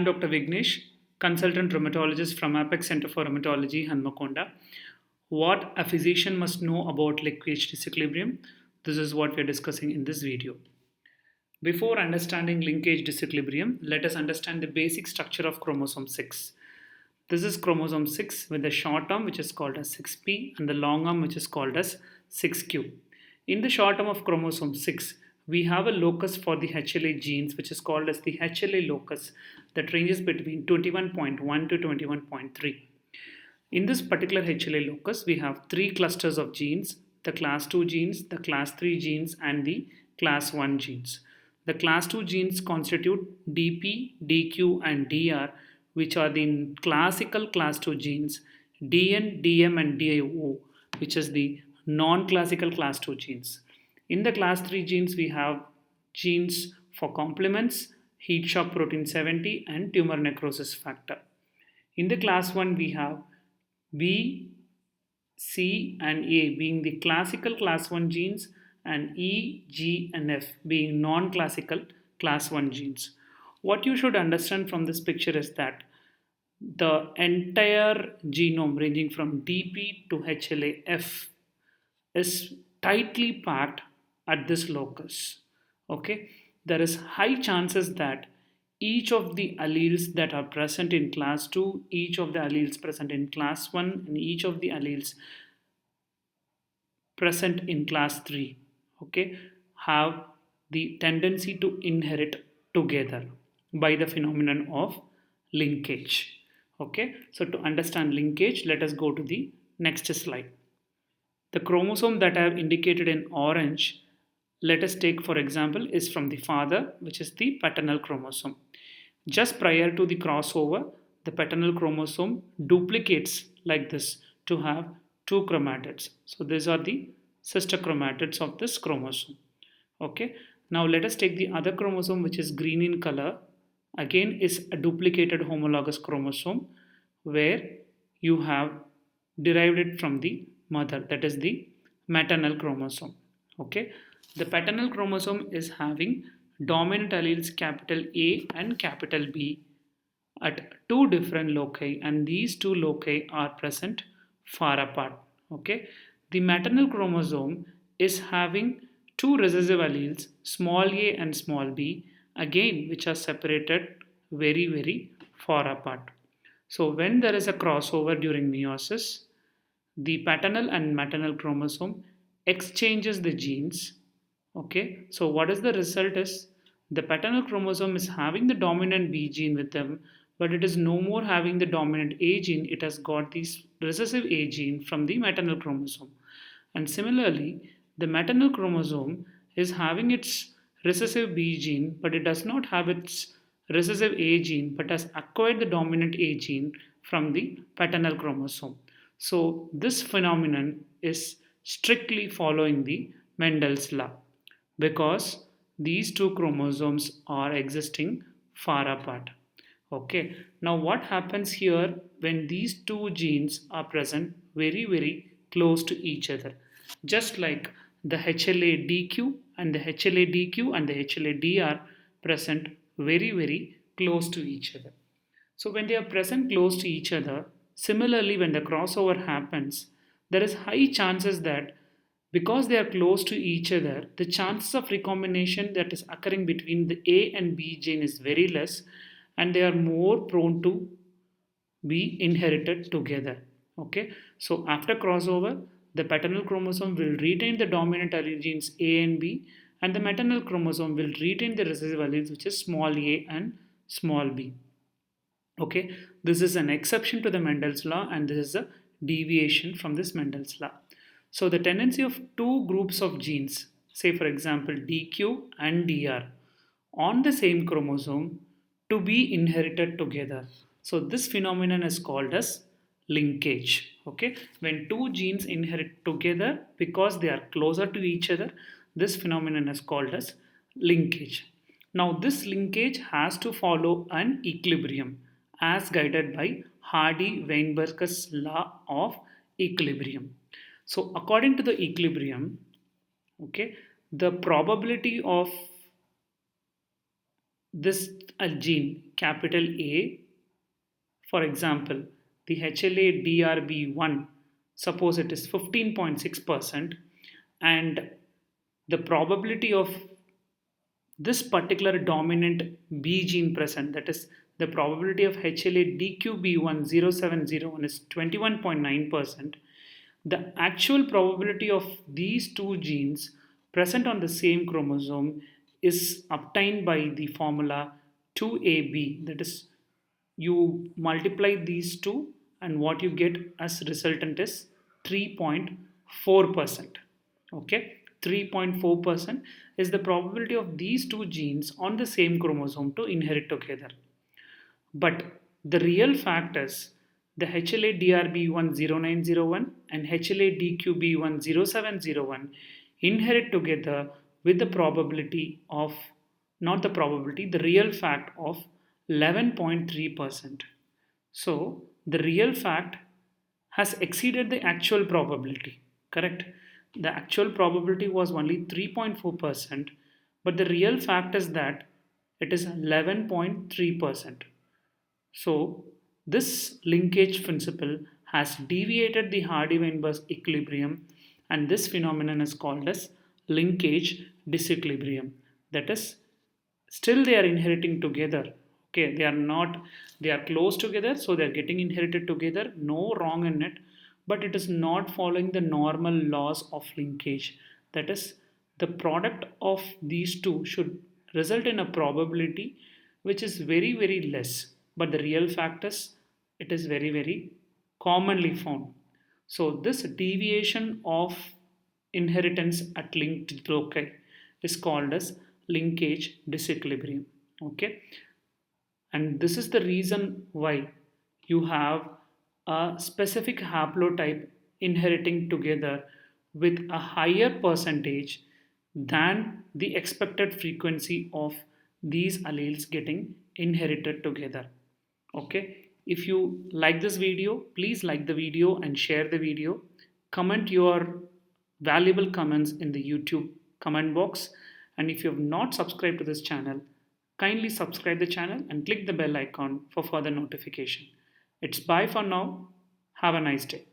I'm Dr. Vignesh, consultant rheumatologist from Apex Center for Rheumatology, Hanmakonda. What a physician must know about linkage disequilibrium. This is what we are discussing in this video. Before understanding linkage disequilibrium, let us understand the basic structure of chromosome 6. This is chromosome 6 with the short arm which is called as 6p and the long arm which is called as 6q. In the short arm of chromosome 6, we have a locus for the HLA genes which is called as the HLA locus that ranges between 21.1 to 21.3. In this particular HLA locus, we have three clusters of genes, the class 2 genes, the class 3 genes and the class 1 genes. The class 2 genes constitute DP, DQ and DR, which are the classical class 2 genes, DN, DM and DIO, which is the non-classical class 2 genes. In the class 3 genes, we have genes for complements, heat shock protein 70 and tumor necrosis factor. In the class 1, we have B, C and A being the classical class 1 genes and E, G and F being non-classical class 1 genes. What you should understand from this picture is that the entire genome ranging from DP to HLA-F is tightly packed at this locus. Okay, there is high chances that each of the alleles that are present in class 2, each of the alleles present in class 1 and each of the alleles present in class 3, okay, have the tendency to inherit together by the phenomenon of linkage. Okay, so to understand linkage, let us go to the next slide. The chromosome that I have indicated in orange, let us take for example, is from the father, which is the paternal chromosome. Just prior to the crossover, the paternal chromosome duplicates like this to have two chromatids. So these are the sister chromatids of this chromosome. Okay, now let us take the other chromosome which is green in color. Again is a duplicated homologous chromosome where you have derived it from the mother, that is the maternal chromosome. Okay, the paternal chromosome is having dominant alleles capital A and capital B at two different loci, and these two loci are present far apart. Okay, the maternal chromosome is having two recessive alleles, small a and small b, again which are separated very far apart. So when there is a crossover during meiosis, the paternal and maternal chromosome exchanges the genes. Okay, so what is the result is the paternal chromosome is having the dominant B gene with them, but it is no more having the dominant A gene. It has got this recessive A gene from the maternal chromosome. And similarly, the maternal chromosome is having its recessive B gene, but it does not have its recessive A gene, but has acquired the dominant A gene from the paternal chromosome. So this phenomenon is strictly following the Mendel's law because these two chromosomes are existing far apart. Okay, now what happens here when these two genes are present very close to each other, just like the HLA DQ and the HLA DQ and the HLA DR present very close to each other. So when they are present close to each other, similarly when the crossover happens, there is high chances that because they are close to each other, the chances of recombination that is occurring between the A and B gene is very less, and they are more prone to be inherited together. Okay, so after crossover, the paternal chromosome will retain the dominant allele genes A and B, and the maternal chromosome will retain the recessive alleles which is small a and small b. Okay, this is an exception to the Mendel's law, and this is a deviation from this Mendel's law. So the tendency of two groups of genes, say for example DQ and DR, on the same chromosome to be inherited together. So this phenomenon is called as linkage. Okay, when two genes inherit together because they are closer to each other, this phenomenon is called as linkage. Now this linkage has to follow an equilibrium as guided by Hardy-Weinberger's law of equilibrium. So according to the equilibrium, okay, the probability of this gene capital A, for example, the HLA-DRB1, suppose it is 15.6%, and the probability of this particular dominant B gene present, that is, the probability of HLA-DQB1070 is 21.9%, the actual probability of these two genes present on the same chromosome is obtained by the formula 2AB. That is, you multiply these two, and what you get as resultant is 3.4%. Okay, 3.4% is the probability of these two genes on the same chromosome to inherit together. But the real fact is the HLA-DRB10901 and HLA-DQB10701 inherit together with the probability of, not the probability, the real fact of 11.3%. So the real fact has exceeded the actual probability, correct? The actual probability was only 3.4%, but the real fact is that it is 11.3%. So this linkage principle has deviated the Hardy-Weinberg equilibrium, and this phenomenon is called as linkage disequilibrium. That is, still they are inheriting together. Okay, they are not, they are close together, so they are getting inherited together, no wrong in it, but it is not following the normal laws of linkage. That is, the product of these two should result in a probability which is very less, but the real fact is it is very commonly found. So this deviation of inheritance at linked loci is called as linkage disequilibrium. Okay, and this is the reason why you have a specific haplotype inheriting together with a higher percentage than the expected frequency of these alleles getting inherited together. Okay, if you like this video, please like the video and share the video. Comment your valuable comments in the YouTube comment box, and if you have not subscribed to this channel, kindly subscribe the channel and click the bell icon for further notification. It's bye for now. Have a nice day.